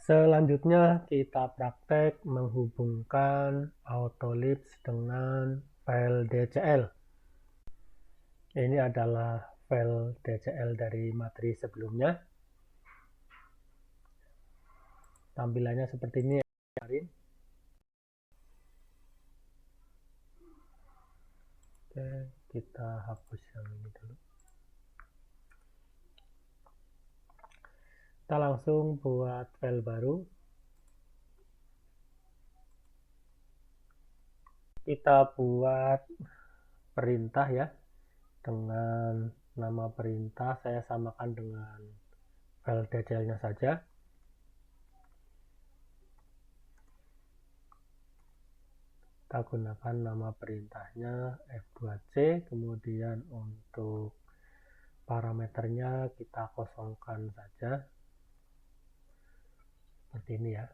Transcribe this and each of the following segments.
Selanjutnya kita praktek menghubungkan Autolips dengan file DCL. Ini adalah file DCL dari materi sebelumnya. Tampilannya seperti ini. Oke, kita hapus yang ini dulu. Kita langsung buat file baru. Kita buat perintah ya, dengan nama perintah saya samakan dengan file DCL-nya saja. Kita gunakan nama perintahnya F2C, kemudian untuk parameternya kita kosongkan saja seperti ini ya.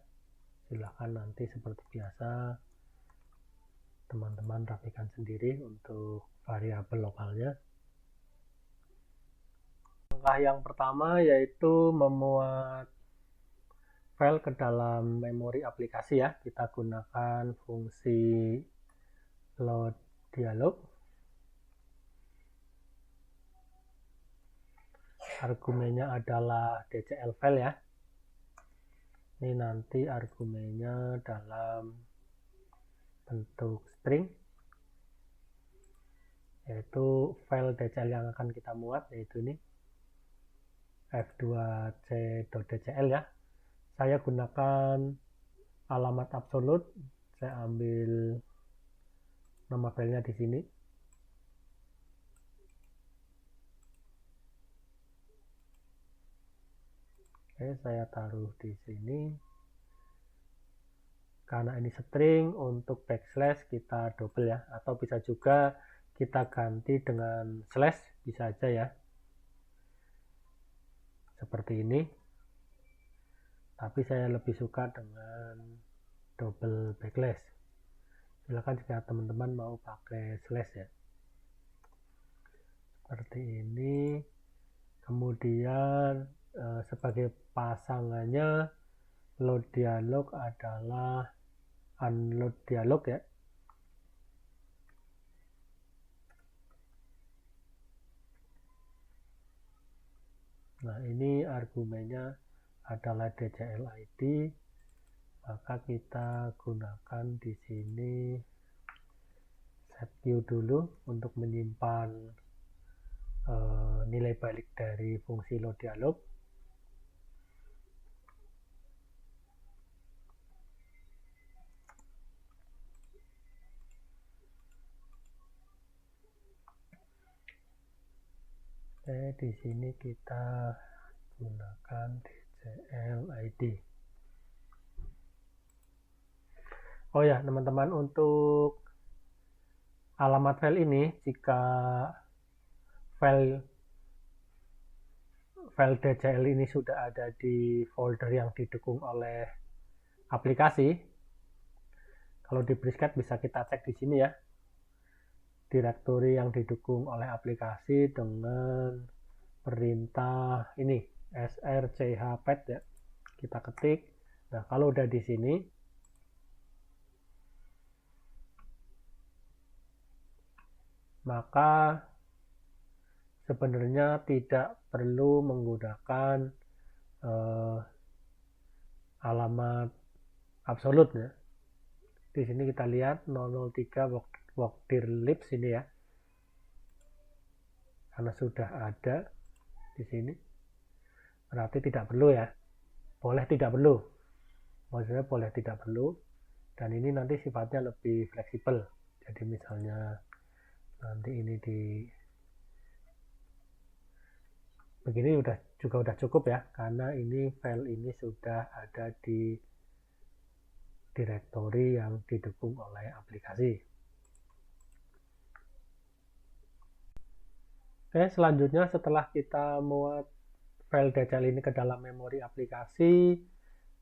Silahkan nanti seperti biasa teman-teman rapikan sendiri untuk variabel lokalnya. Langkah yang pertama yaitu memuat file ke dalam memori aplikasi ya. Kita gunakan fungsi load dialog. Argumennya adalah DCL file ya. Ini nanti argumennya dalam bentuk string, yaitu file DCL yang akan kita muat, yaitu ini f2c.dcl ya. Saya gunakan alamat absolut, saya ambil nama filenya di sini. Oke, saya taruh di sini. Karena ini string, untuk backslash kita double ya, atau bisa juga kita ganti dengan slash, bisa aja ya, seperti ini. Tapi saya lebih suka dengan double backslash. Silahkan jika teman-teman mau pakai slash ya, seperti ini. Kemudian sebagai pasangannya load dialog adalah unload dialog ya. Nah, ini argumennya adalah DCL ID, maka kita gunakan di sini set Q dulu untuk menyimpan nilai balik dari fungsi load dialog. Oke, di sini kita gunakan DCL ID. Oh ya, teman-teman, untuk alamat file ini, jika file DCL ini sudah ada di folder yang didukung oleh aplikasi, kalau di brisket bisa kita cek di sini ya, direktori yang didukung oleh aplikasi dengan perintah ini srchpad ya, kita ketik. Nah, kalau udah di sini, maka sebenarnya tidak perlu menggunakan alamat absolut ya. Di sini kita lihat 003 walkdirlibs ini ya, karena sudah ada di sini, berarti tidak perlu ya. Boleh tidak perlu, maksudnya boleh tidak perlu. Dan ini nanti sifatnya lebih fleksibel. Jadi misalnya nanti ini di begini juga udah cukup ya, karena ini file ini sudah ada di direktori yang didukung oleh aplikasi. Oke, selanjutnya setelah kita muat file DCL ini ke dalam memori aplikasi,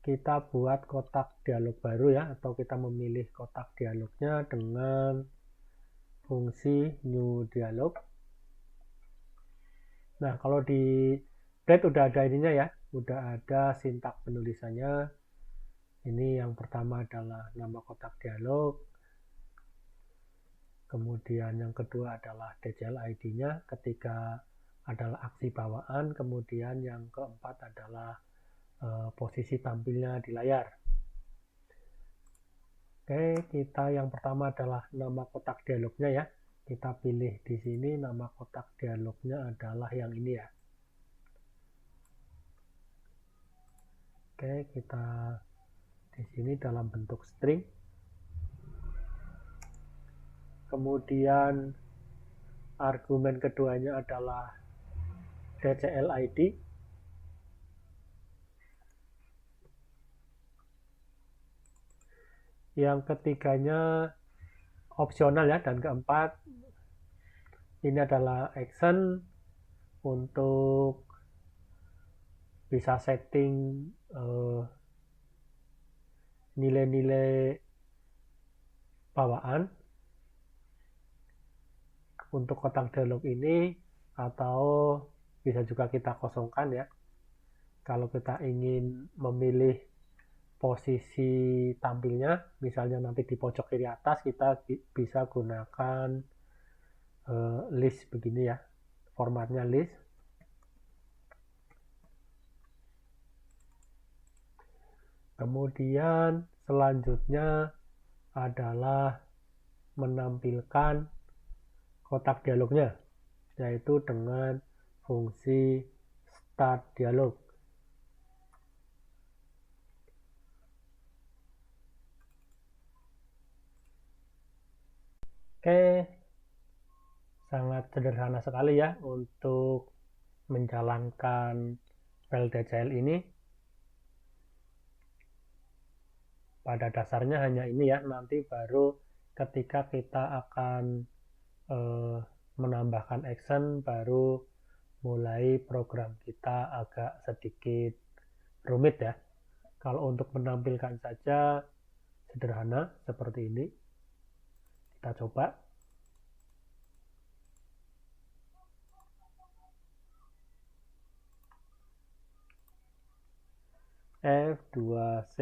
kita buat kotak dialog baru ya, atau kita memilih kotak dialognya dengan fungsi new dialog. Nah, kalau di Blade udah ada ininya ya, udah ada sintak penulisannya. Ini yang pertama adalah nama kotak dialog, kemudian yang kedua adalah DCL ID-nya, ketiga adalah aksi bawaan, kemudian yang keempat adalah posisi tampilnya di layar. Oke, kita yang pertama adalah nama kotak dialognya ya. Kita pilih di sini nama kotak dialognya adalah yang ini ya. Oke, kita di sini dalam bentuk string. Kemudian argumen keduanya adalah DCL ID. Yang ketiganya opsional ya, dan keempat ini adalah action untuk bisa setting nilai-nilai bawaan untuk kotak dialog ini, atau bisa juga kita kosongkan ya. Kalau kita ingin memilih posisi tampilnya, misalnya nanti di pojok kiri atas, kita bisa gunakan list begini ya, formatnya list. Kemudian selanjutnya adalah menampilkan kotak dialognya, yaitu dengan fungsi start dialog. Oke, sangat sederhana sekali ya untuk menjalankan file DCL ini. Pada dasarnya hanya ini ya, nanti baru ketika kita akan menambahkan action, baru mulai program kita agak sedikit rumit ya. Kalau untuk menampilkan saja sederhana seperti ini. Kita coba. F2C.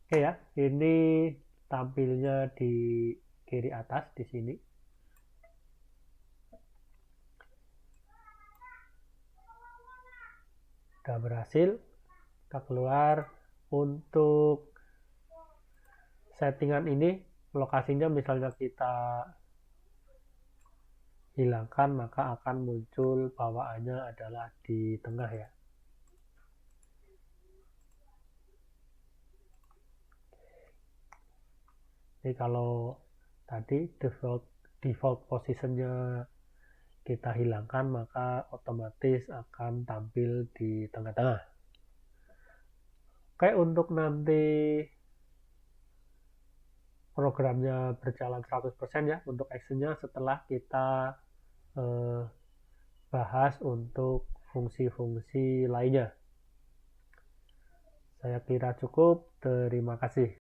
Oke ya, ini tampilnya di kiri atas di sini. Sudah berhasil. Kita keluar. Untuk settingan ini, lokasinya misalnya kita hilangkan, maka akan muncul bawaannya adalah di tengah ya. Jadi kalau tadi default positionnya kita hilangkan, maka otomatis akan tampil di tengah-tengah. Oke, untuk nanti programnya berjalan 100% ya untuk actionnya, setelah kita bahas untuk fungsi-fungsi lainnya. Saya kira cukup. Terima kasih.